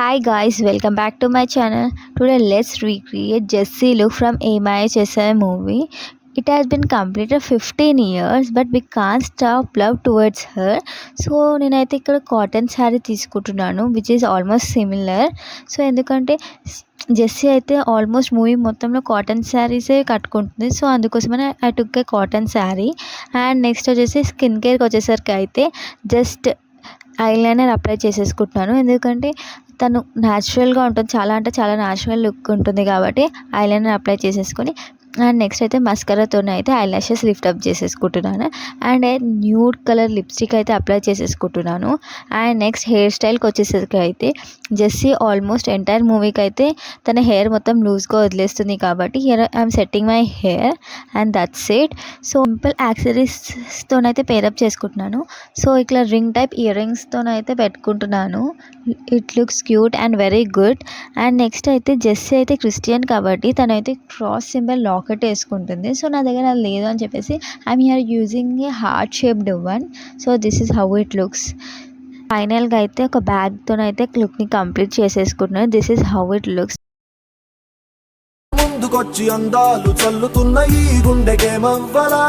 Hi guys, welcome back to my channel. Today let's recreate Jessie look from AMI movie. It has been completed 15 years but we can't stop love towards her. So నేనైతే ఇక్కడ cotton sari తీసుకుంటున్నాను which is almost similar. So ఎందుకంటే Jessie అయితే almost movie మొత్తంలో cotton శారీసే కట్టుకుంటుంది. So అందుకోసమని I took A cotton sari. And next వచ్చేసి skin కేర్కి వచ్చేసరికి అయితే జస్ట్ ఐలైనర్ అప్లై చేసేసుకుంటున్నాను. ఎందుకంటే తను న్యాచురల్గా ఉంటుంది, చాలా అంటే చాలా న్యాచురల్ లుక్ ఉంటుంది కాబట్టి ఐలైనర్ అప్లై చేసేసుకొని అండ్ నెక్స్ట్ అయితే మస్కరాతోనే అయితే ఐ లాషెస్ లిఫ్ట్ అప్ చేసేసుకుంటున్నాను. అండ్ న్యూడ్ కలర్ లిప్స్టిక్ అయితే అప్లై చేసేసుకుంటున్నాను. అండ్ నెక్స్ట్ హెయిర్ స్టైల్కి వచ్చేసరికి అయితే జెస్సీ ఆల్మోస్ట్ ఎంటైర్ మూవీకి అయితే తన హెయిర్ మొత్తం లూజ్గా వదిలేస్తుంది కాబట్టి here I'm setting my hair and that's it. So simple యాక్సెసరీస్తోనైతే పేరప్ చేసుకుంటున్నాను. సో ఇట్లా రింగ్ టైప్ ఇయర్ రింగ్స్తోనైతే పెట్టుకుంటున్నాను. It looks cute and very good. And next అయితే జెస్సీ అయితే క్రిస్టియన్ కాబట్టి తనైతే క్రాస్ సింబల్ లాకెట్ వేసుకుంటుంది. సో నా దగ్గర అది లేదు అని చెప్పేసి I'm here using a heart shaped one. So this is how it looks. ఫైనల్గా అయితే ఒక బ్యాగ్తోనైతే లుక్ని కంప్లీట్ చేసేసుకుంటున్నాను. This is how it looks. ముందుకొచ్చి అందాలు చల్లుతున్న ఈ గుండెకేమవ్వలా.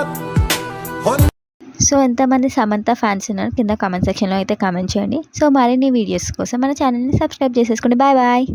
సో ఎంతమంది సమంత ఫ్యాన్స్ ఉన్నారు కింద కామెంట్ సెక్షన్లో అయితే కామెంట్ చేయండి. సో మరిన్ని వీడియోస్ కోసం మన ఛానల్ని సబ్స్క్రైబ్ చేసేసుకోండి. Bye bye.